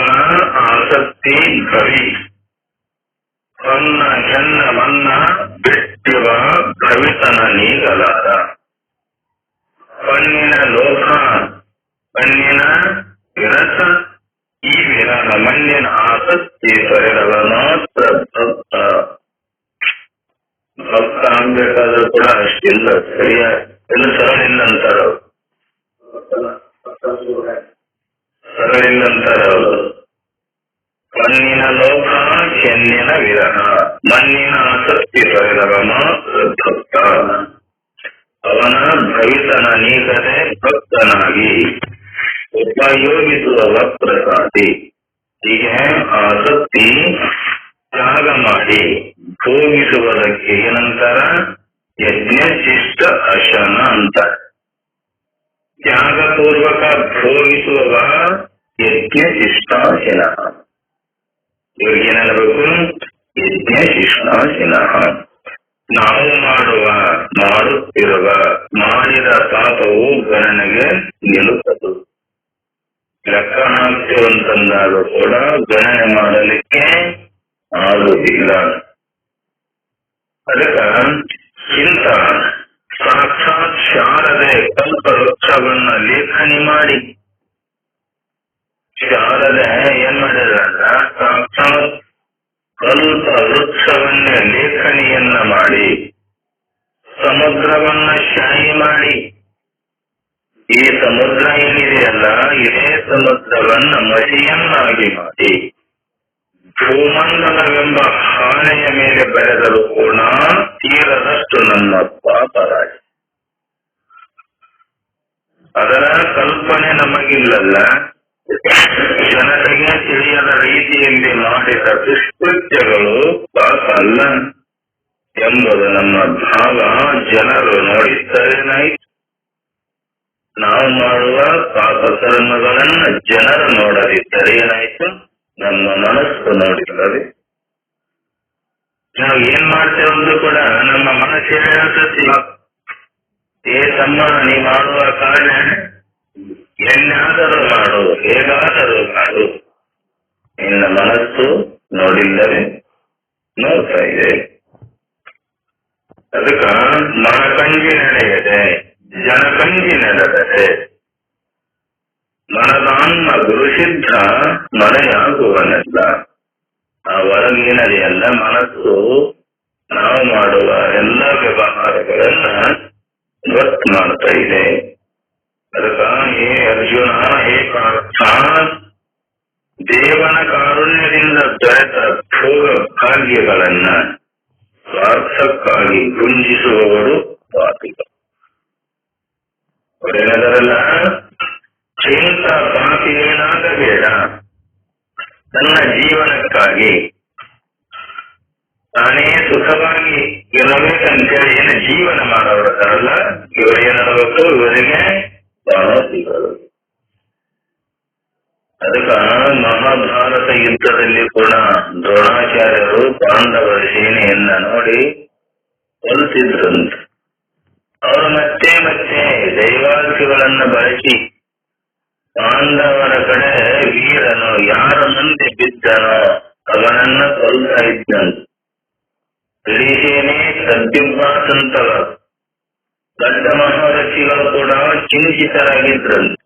Speaker 1: ಆಸಕ್ತಿ ಕವಿ. ಹೊನ್ನ ಹೆನ್ನ ಮನ್ನ ಬಿಟ್ಟಿವ ಕವಿತನ ನೀಗಲಾರ. ಕಣ್ಣಿನ ಲೋಕ ಕಣ್ಣಿನ ವಿರಸ, ಈ ವಿರಹ ಮಣ್ಣಿನ ಆಸಕ್ತಿ ತೊರೆದವ ಮಾತ್ರ ಭಕ್ತ. ಭಕ್ತ ಆಗ್ಬೇಕಾದ್ರೂ ಕೂಡ ಅಷ್ಟಿಲ್ಲ, ಸರಿಯಾಗಿ ಸರಳಿಲ್ಲಂತಾರ ಸರಳಿಲ್ಲಂತಾರವರು. ಕಣ್ಣಿನ ಲೋಕ ಕೆನ್ನಿನ ವಿರಹ, ಮಣ್ಣಿನ ಆಸಕ್ತಿ ತೊರೆದವ ಮಾತ್ರ ಭಕ್ತ. ಅವನ ಭವಿತನ ನೀಗದೆ ಭಕ್ತನಾಗಿ ಉಪಯೋಗಿಸುವ ಪ್ರಸಾದಿ. ಹೀಗೆ ಆಸಕ್ತಿ ತ್ಯಾಗ ಮಾಡಿ ಭೋಗಿಸುವುದಕ್ಕೆ ಏನಂತಾರ? ಯಜ್ಞಶಿಷ್ಟ ಅಶನ ಅಂತಾರೆ. ತ್ಯಾಗಪೂರ್ವಕ ಭೋಗಿಸುವ ಯಜ್ಞಶಿಷ್ಟಾಶನ. ಇವಾಗ ಏನಾಗಬೇಕು? ಯಜ್ಞಶಿಷ್ಟಾಶನ. ನಾವು ಮಾಡುತ್ತಿರುವ ಮಾಡಿದ ಪಾಪವು ಗಣನೆಗೆ ನಿಲ್ಲುತ್ತದೆ. ಲೆಕ್ಕ ಹಾಕ್ತಿವಂತಂದಾಗ ಕೂಡ ಗಣನೆ ಮಾಡಲಿಕ್ಕೆ ಆಗುವುದಿಲ್ಲ. ಅದಕ್ಕ ಇಂಥ ಸಾಕ್ಷಾತ್ ಶಾರದೆ ಕಲ್ಪವೃಕ್ಷವನ್ನ ಲೇಖನಿ ಮಾಡಿ, ಶಾರದೆ ಏನ್ ಮಾಡಿದ್ರಂದ್ರ ಸಾಕ್ಷಾತ್ ಕಲ್ಪ ವೃಕ್ಷವನ್ನ ಲೇಖನಿಯನ್ನ ಮಾಡಿ, ಸಮುದ್ರವನ್ನ ಶಾಯಿ ಮಾಡಿ, ಈ ಸಮುದ್ರ ಏನಿದೆಯಲ್ಲ ಇದೇ ಸಮುದ್ರವನ್ನ ಮಸಿಯನ್ನಾಗಿ ಮಾಡಿ, ಭೂಮಂಡಲವೆಂಬ ಹಾಳೆಯ ಮೇಲೆ ಬೆಳೆದರೂ ಕೂಡ ತೀರದಷ್ಟು ನಮ್ಮ ಪಾಪರಾಜಿ. ಅದರ ಕಲ್ಪನೆ ನಮಗಿಲ್ಲಲ್ಲ. ಜನರಿಗೆ ತಿಳಿಯದ ರೀತಿಯಲ್ಲಿ ಮಾಡಿದ ದುಷ್ಕೃತ್ಯಗಳು ಪಾಪ ಅಲ್ಲ ಎಂಬುದು ನಮ್ಮ ಭಾವ ಜನರು ನೋಡಿದ್ದರೇನಾಯ್ತು. ನಾವು ಮಾಡುವ ಪಾಪ ಕರ್ಮಗಳನ್ನ ಜನರು ನೋಡದಿದ್ದರೆ ಏನಾಯ್ತು? ನಮ್ಮ ಮನಸ್ಸು ನೋಡಿಲ್ಲದೆ. ನಾವು ಏನ್ ಮಾಡ್ತೇವೆ ಅಂದ್ರೂ ಕೂಡ ನಮ್ಮ ಮನಸ್ಸು ಹೇಳ್ತತಿ, ಏ ತಮ್ಮ ನೀ ಮಾಡುವ ಕಾರ್ಯ ಎನ್ನಾದರೂ ಮಾಡು, ಹೇಗಾದರೂ ಮಾಡು. ನಿನ್ನ ಮನಸ್ಸು ನೋಡಿಲ್ಲವೇ? ನೋಡ್ತಾ ಇದೆ. ಅದಕ್ಕ ಮನಕಂಜಿ ನಡೆಯದೆ ಜನಕಂಜಿ ನಡೆದರೆ ಮನದಾನ್ನ ಗುರುಸಿದ್ಧ ಮನೆಯಾಗುವನೆಲ್ಲ. ಆ ಹೊರಗಿನದೆಲ್ಲ ಮನಸ್ಸು ನಾವು ಮಾಡುವ ಎಲ್ಲ ವ್ಯವಹಾರಗಳನ್ನ ಗೊತ್ತು ಮಾಡ್ತಾ ಇದೆ. ಅದಕ್ಕ ಹೇ ಅರ್ಜುನ, ಹೇ ಪಾರ್ಥ, ದೇವನ ಕಾರುಣ್ಯದಿಂದ ದೊರೆತ ಭೋಗ ಭಾಗ್ಯಗಳನ್ನ ಸ್ವಾರ್ಥಕ್ಕಾಗಿ ಗುಂಜಿಸುವವರು ಪಾಪಿಗಳು. ಅವರೇನದರಲ್ಲ, ಇಂಥ ಪಾಪಿ ಏನಾಗಬೇಡ, ತನ್ನ ಜೀವನಕ್ಕಾಗಿ ತಾನೇ ಸುಖವಾಗಿ ಇರಬೇಕಂತೇಳಿ ಏನು ಜೀವನ ಮಾಡೋರಲ್ಲ, ಇವರೇನಾಗಬೇಕು, ಇವರಿಗೆ ಪಾಪಿಗಳು. ಅದಕ್ಕ ಮಹಾಭಾರತ ಯುದ್ಧದಲ್ಲಿ ಕೂಡ ದ್ರೋಣಾಚಾರ್ಯರು ಪಾಂಡವರ ಸೇನೆಯನ್ನ ನೋಡಿ ಕೊಲ್ತಿದ್ರಂತೆ. ಅವರು ಮತ್ತೆ ಮತ್ತೆ ದೈವಾಸ್ಯಗಳನ್ನ ಬಳಸಿ ಪಾಂಡವರ ಕಡೆ ವೀರನು ಯಾರ ಮುಂದೆ ಬಿದ್ದನೋ ಅವನನ್ನ ಕೊಲ್ತಾ ಇದ್ದಂತೆ. ಇಡೀ ಸೇನೆ ಸದ್ಯುಮ್ನಾಥಂತವ ದೊಡ್ಡ ಮಹಾರಥಿಗಳು ಕೂಡ ಚಿಂತಿತರಾಗಿದ್ರಂತೆ.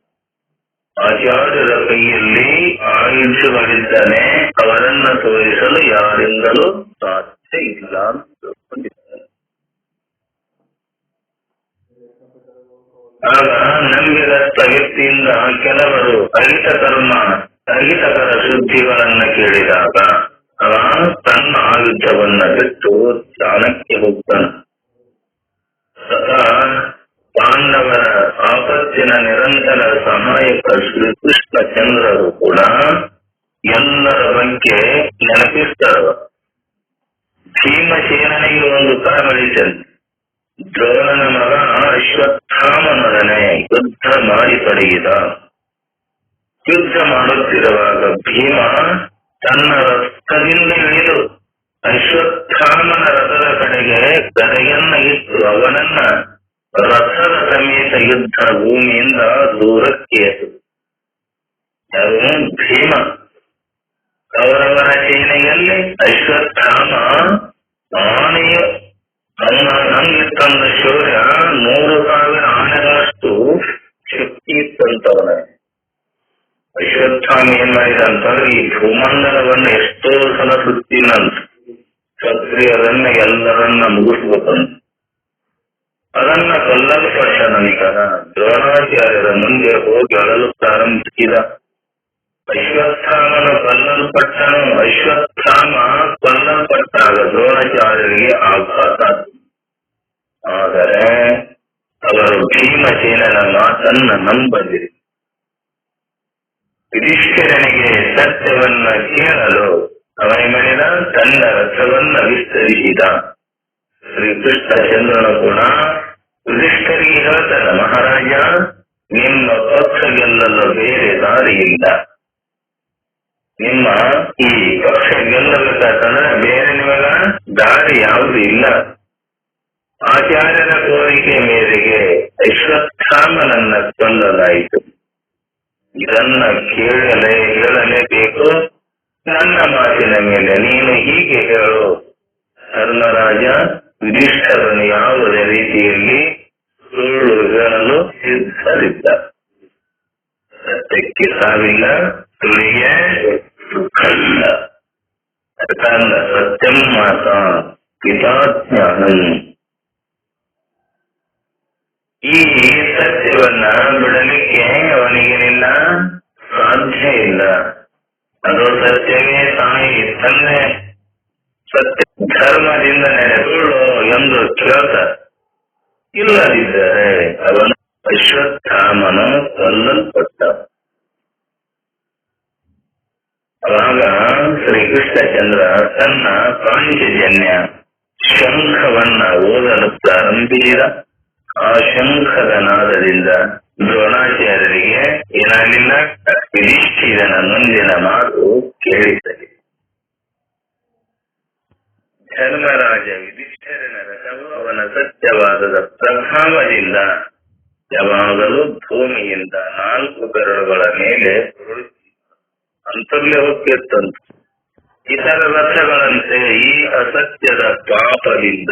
Speaker 1: ಆಚಾರ್ಯರ ಕೈಯಲ್ಲಿ ಆಯುಧಗಳಿದ್ದಾನೆ, ಅವರನ್ನ ತೋರಿಸಲು ಯಾರಿಂದಲೂ ಸಾಧ್ಯ ಇಲ್ಲ ಅಂತ ತಿಳ್ಕೊಂಡಿದ್ದಾರೆ. ಆಗ ನಂಬಿದ ವ್ಯಕ್ತಿಯಿಂದ ಕೆಲವರು ಅಹಿತಕರ ಸುದ್ದಿಗಳನ್ನ ಕೇಳಿದಾಗ ಅವ ತನ್ನ ಆಯುಧವನ್ನ ಬಿಟ್ಟು ಚಾಣಕ್ಯ ಹೋಗ್ತಾನ. ಪಾಂಡವರ ಆಪತ್ತಿನ ನಿರಂತರ ಸಹಾಯಕ ಶ್ರೀಕೃಷ್ಣಚಂದ್ರರು ಕೂಡ ಎಲ್ಲರ ಬಗ್ಗೆ ನೆನಪಿಸ್ತಾರ. ಭೀಮಸೇನಿಗೆ ಒಂದು ಕಾರಣವಿದ್ದಂತೆ. ದ್ರೋಣನ ಮಗ ಅಶ್ವತ್ಥಾಮನೊಡನೆ ಯುದ್ಧ ಮಾಡಿ ತೊಡಗಿದ. ಯುದ್ಧ ಮಾಡುತ್ತಿರುವಾಗ ಭೀಮ ತನ್ನ ರಥದಿಂದ ಇಳಿದು ಅಶ್ವತ್ಥಾಮನ ರಥದ ಕಡೆಗೆ ಗದೆಯನ್ನ ಇಟ್ಟು ಅವನನ್ನ ರಥದ ಸಮೇತ ಯುದ್ಧ ಭೂಮಿಯಿಂದ ದೂರಕ್ಕೆ ಯಾರು ಭೀಮ. ಕೌರವರ ಸೇನೆಯಲ್ಲಿ ಅಶ್ವತ್ಥಾಮ ಆನೆಯ ಹಂಗಿತ್ತಂದ ಶೌರ್ಯ 100,000 ಆನೆಗಳಷ್ಟು ಶಕ್ತಿ ಇತ್ತಂತವನ. ಅಶ್ವತ್ಥಾಮ ಏನ್ ಮಾಡಿದಂತಂದ್ರೆ ಈ ಭೂಮಂಡಲವನ್ನು ಎಷ್ಟೋ ಸಲ ಸುತ್ತಿನಂತ ಕ್ಷತ್ರಿಯರನ್ನ ಎಲ್ಲರನ್ನ ಮುಗಿಸ್ಬೇಕಂತ. ಅದನ್ನ ಕೊಲ್ಲಲ್ಪಟ್ಟ ನಂತರ ದ್ರೋಣಾಚಾರ್ಯರ ಮುಂದೆ ಹೋಗಿ ಅಳಲು ಪ್ರಾರಂಭಿಸಿದ. ಅಶ್ವತ್ಥಾಮನು ಕೊಲ್ಲಲ್ಪಟ್ಟನು. ಅಶ್ವತ್ಥಾಮ ಕೊಲ್ಲಲ್ಪಟ್ಟಾಗ ದ್ರೋಣಾಚಾರ್ಯರಿಗೆ ಆಘಾತ. ಆದರೆ ಅವರು ಭೀಮಸೇನನ ಮಾತನ್ನ ನಂಬಲಿರಿ. ಯುಧಿಷ್ಠಿರನಿಗೆ ಸತ್ಯವನ್ನ ಕೇಳಲು ಅವನ ಮಾಡಿದ ತನ್ನ ರಥವನ್ನ ವಿಸ್ತರಿಸಿದ. ಶ್ರೀಕೃಷ್ಣಚಂದ್ರನು ಕೂಡ ಯುಧಿಷ್ಠರಿಗೆ ಹೇಳ್ತಾನ, ಮಹಾರಾಜ ನಿಮ್ಮ ಪಕ್ಷ ಗೆಲ್ಲಲು ಬೇರೆ ದಾರಿ ಇಲ್ಲ. ನಿಮ್ಮ ಈ ಪಕ್ಷ ಗೆಲ್ಲಬೇಕಾದ್ರೆ ಬೇರೆ ನಿಮಗ ದಾರಿ ಯಾವುದು ಇಲ್ಲ. ಆಚಾರ್ಯರ ಕೋರಿಕೆ ಮೇರೆಗೆ ಅಶ್ವತ್ಥಾಮನನ್ನ ಕೊಲ್ಲಲಾಯಿತು. ಇದನ್ನ ಹೇಳಲೇಬೇಕು. ನನ್ನ ಮಾತಿನ ಮೇಲೆ ನೀನು ಹೀಗೆ ಹೇಳು, ಧರ್ಮರಾಜ ಯುಧಿಷ್ಠರನು ಯಾವುದೇ ರೀತಿಯಲ್ಲಿ ಸುಳ್ಳು ಹೇಳಲು ಸಿದ್ಧರಿದ್ದ. ಸತ್ಯಕ್ಕೆ ಸಾವಿಲ್ಲ, ಸುಳ್ಳಿಗೆ ಸುಖ ಇಲ್ಲ. ತನ್ನ ಸತ್ಯಂ ಮಾತ ಪಿತಾಜ್ಞಾನಂ. ಈ ಸತ್ಯವನ್ನ ಬಿಡಲಿಕ್ಕೆ ಅವನಿಗೇನಿಲ್ಲ, ಸಾಧ್ಯ ಇಲ್ಲ. ಅದು ಸತ್ಯವೇ ತಾಯಿ ತಂದೆ ಸತ್ಯ ಧರ್ಮದಿಂದ ನಡೆದುಳು ಎಂದು ಕೇಳ್ತ. ಇಲ್ಲದಿದ್ದರೆ ಅವನು ಅಶ್ವತ್ಥಾಮನು ಕೊಲ್ಲಲ್ಪಟ್ಟ. ಆಗ ಶ್ರೀಕೃಷ್ಣಚಂದ್ರ ತನ್ನ ಪಾಂಚಜನ್ಯ ಶಂಖವನ್ನ ಓದಲು ಪ್ರಾರಂಭಿಸಿದ. ಆ ಶಂಖದ ನಾದದಿಂದ ದ್ರೋಣಾಚಾರ್ಯರಿಗೆ ಏನಾಗಲಿಲ್ಲ, ಯುಧಿಷ್ಠಿರನ ಮುಂದಿನ ಮಾತು ಕೇಳಿಸಲಿ. ಧರ್ಮರಾಜ ಯುಧಿಷ್ಠಿರನ ರಥವು ಅವನ ಸತ್ಯವಾದದ ಪ್ರಭಾವದಿಂದ ಯಾವಾಗಲೂ ಭೂಮಿಯಿಂದ 4 ಬೆರಳುಗಳ ಮೇಲೆ ಅಂತರ್ಲೆ ಹೋಗ್ತಿರ್ತಂತ. ಇತರ ರಥಗಳಂತೆ ಈ ಅಸತ್ಯದ ಪಾಪದಿಂದ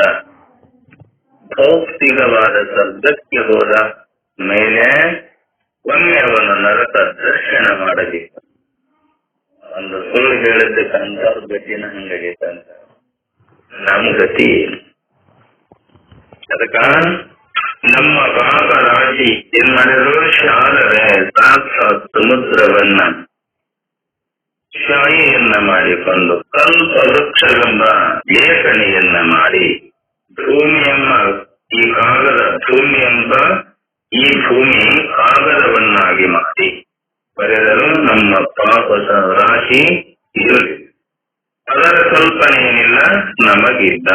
Speaker 1: ಭೌತಿಕವಾದ ಸ್ವರ್ಗಕ್ಕೆ ಹೋದ ಮೇಲೆ ಒಮ್ಮೆ ಅವನು ನರಕ ದರ್ಶನ ಮಾಡಬೇಕು. ಒಂದು ಸುಳ್ಳು ಹೇಳಿದ್ದಕ್ಕಂತ ಗತಿನ ಹಂಗಾಗೈತಂತ ನಮ್ಮ ಗತಿ ಏನು? ಅದಕ್ಕ ನಮ್ಮ ಪಾಪ ರಾಶಿ ಏನ್ ಮಾಡಿದ್ರು, ಶಾಲರೆ ಸಾಕ್ಷಾತ್ ಸಮುದ್ರವನ್ನ ಶಾಯಿಯನ್ನ ಮಾಡಿಕೊಂಡು ಕಲ್ಪ ವೃಕ್ಷವೆಂಬ ಲೇಖಣಿಯನ್ನ ಮಾಡಿ ಭೂಮಿ ಎಂಬ ಈ ಭೂಮಿ ಕಾಗದವನ್ನಾಗಿ ಮಾಡಿ ಬರೆದರೂ ನಮ್ಮ ಪಾಪ ರಾಶಿ ಇರಲಿ. ಅದರ ಕಲ್ಪನೆ ಏನಿಲ್ಲ ನಮಗಿದ್ದ.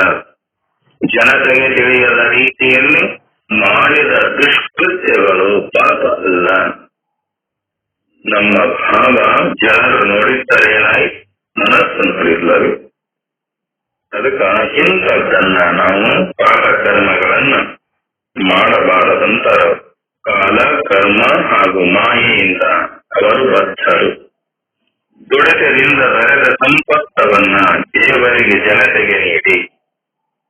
Speaker 1: ಜನತೆಗೆ ತಿಳಿಯದ ರೀತಿಯಲ್ಲಿ ಮಾಡಿದ ದುಷ್ಕೃತ್ಯಗಳು ಪಾಪ ಅಲ್ಲ. ನಮ್ಮ ಭಾವ ಜನರು ನೋಡಿದ್ದರೇನಾಯಿ ಮನಸ್ಸು ನೋಡಿಲ್ಲರು. ಅದಕ್ಕ ಇಂಥದ್ದನ್ನ ನಾವು ಪಾಪಕರ್ಮಗಳನ್ನ ಮಾಡಬಾರದಂತ ಕಾಲ, ಕರ್ಮ ಹಾಗೂ ಮಾಯೆಯಿಂದ ಅವರು ಬದ್ಧರು. ದುಡಿತದಿಂದ ಬರೆದ ಸಂಪತ್ತವನ್ನ ದೇವರಿಗೆ ಜನತೆಗೆ ನೀಡಿ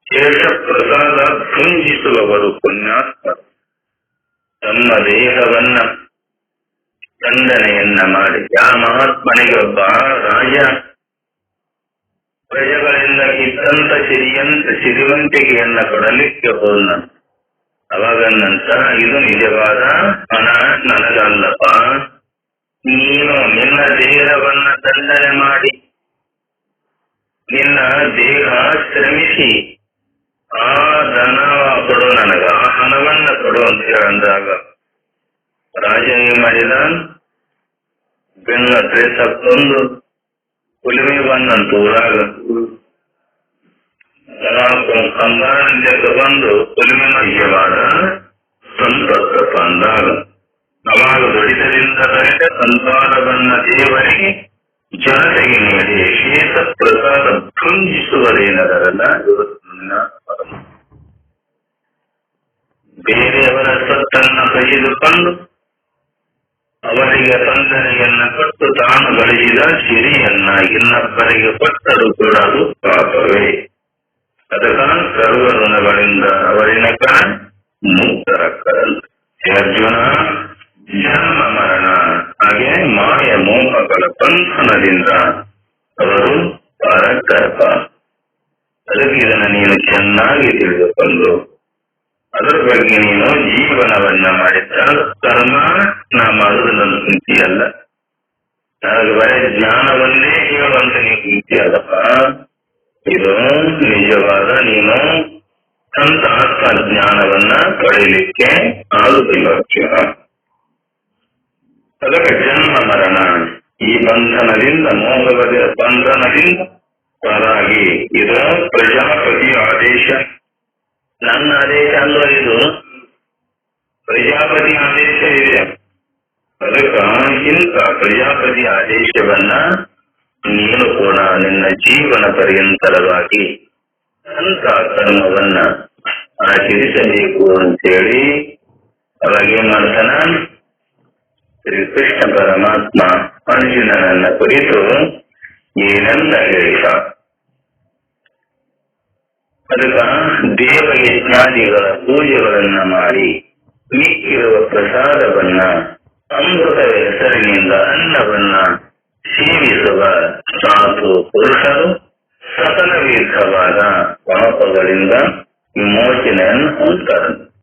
Speaker 1: ಶೇಷ ಪ್ರಸಾದ ಭುಂಜಿಸುವವರು ಪುಣ್ಯಾತ್ಮರು. ತಮ್ಮ ದೇಹವನ್ನ ದಂಡನೆಯನ್ನ ಮಾಡಿ ಆ ಮಹಾತ್ಮನಿಗೆ ಒಬ್ಬ ರಾಜ ಪ್ರಜೆಗಳಿಂದ ಇದ್ದಂತ ಸಿರಿವಂತಿಕೆಯನ್ನ ಕೊಡಲಿಕ್ಕೆ ಹೋದ. ಅವಾಗನ್ನಂತ ಇದು ನಿಜವಾದ ಹಣ ನನಗಲ್ಲಪ್ಪ, ನೀನು ನಿನ್ನ ದೇಹವನ್ನ ದಂಡನೆ ಮಾಡಿ ನಿನ್ನ ದೇಹ ಶ್ರಮಿಸಿ ಆ ಧನ ಕೊಡು, ನನಗ ಆ ಹಣವನ್ನ ಕೊಡು ಅಂತ ಹೇಳಂದಾಗ ರಾಜ ಏನ್ ಮಾಡಿದ, ಬೆನ್ನ ಡ್ರೆಸ್ ಹಾಕೊಂಡು ಕುಲಿಮೆ ಬಂದಂತ ಊರಾಗ ಕಂಬಾರಿಂದ ತಗೊಂಡು ಕುಲಿಮೆ ನಿಜವಾದ ಸಂಪತ್ತಪ್ಪ ಅಂದಾಗ ಅವಾಗ ದುಡಿತದಿಂದ ಬರೆದ ಸಂಸಾರವನ್ನ ದೇವರಿಗೆ ಜನತೆಗೆ ನೀಡಿ ಶೇಷ ಪ್ರಸಾದ ಭುಂಜಿಸುವರೇನದರಲ್ಲ ಬೇರೆಯವರ ಸತ್ತನ್ನ ಕೈದುಕೊಂಡು ಅವರಿಗೆ ತೊಂದರೆಯನ್ನ ಕೊಟ್ಟು ತಾನು ಗಳಿಸಿದ ಸಿರಿಯನ್ನ ಇನ್ನೊಬ್ಬರಿಗೆ ಕೊಟ್ಟರು ಕೂಡ ಅದು ಪಾಪವೇ. ಅದಕ್ಕ ಸರ್ವ ಋಣಗಳಿಂದ ಅವರಿನಕ ಮುಕ್ತರಕ್ಕರಂತೆ. ಅರ್ಜುನ ಜನ್ಮ ಮರಣ ಹಾಗೆ ಮಾಯ ಮೋಹಗಳ ಬಂಧನದಿಂದ ಅವರು ಪರಕರ್ಪ. ಅದಕ್ಕೆ ಇದನ್ನು ನೀನು ಚೆನ್ನಾಗಿ ತಿಳಿದುಕೊಂಡು ಅದರ ಬಗ್ಗೆ ನೀನು ಜೀವನವನ್ನ ಮಾಡಿದ್ದ ಕರ್ಮ ನಾ ಮಾಡುವುದು ನನ್ನ ಕುಂತಿಯಲ್ಲ, ನನಗೆ ಬರೀ ಜ್ಞಾನವನ್ನೇ ಹೇಳುವಂತ ನೀವು ಕುಂತಿಯಲ್ಲಪ್ಪ. ಇದು ನಿಜವಾದ ನೀನು ಅಂತ ಆತ್ಮಜ್ಞಾನವನ್ನ ಪಡೆಯಲಿಕ್ಕೆ ಆಗುದಿಲ್ಲ ಅರ್ಜುನ. ಅದಕ್ಕೆ ಜನ್ಮ ಮರಣ ಈ ಬಂಧನದಿಂದ ಮೋಹದ ಬಂಧನದಿಂದ ಹೊರಾಗಿ ಇದು ಪ್ರಜಾಪತಿ ಆದೇಶ. ನನ್ನ ಆದೇಶ ಅಲ್ಲ, ಇದು ಪ್ರಜಾಪತಿ ಆದೇಶ ಇದೆ. ಅದಕ್ಕ ಇಂಥ ಪ್ರಜಾಪತಿ ಆದೇಶವನ್ನ ನೀನು ಕೂಡ ನಿನ್ನ ಜೀವನ ಪರ್ಯಂತರವಾಗಿ ಅಂತ ಕರ್ಮವನ್ನ ಆಚರಿಸಬೇಕು ಅಂತೇಳಿ ಅವಾಗೇನ್ ಮಾಡ್ತಾನ, ಶ್ರೀಕೃಷ್ಣ ಪರಮಾತ್ಮ ಅರ್ಜುನನನ್ನ ಕುರಿತು ಏನೆಲ್ಲ ಹೇಳಿದ. ಅದಕ್ಕ ದೇವಯಜ್ಞಾದಿಗಳ ಪೂಜೆಗಳನ್ನ ಮಾಡಿ ಮಿಕ್ಕಿರುವ ಪ್ರಸಾದವನ್ನ ಅಮೃತದ ಹೆಸರಿನಿಂದ ಅನ್ನವನ್ನ ಸೇವಿಸುವ ಸಾಧು ಪುರುಷರು ಸಕಲ ವಿಧವಾದ ಪಾಪಗಳಿಂದ ವಿಮೋಚನೆಯನ್ನು ಹೊಂದ್ತಾರೆ.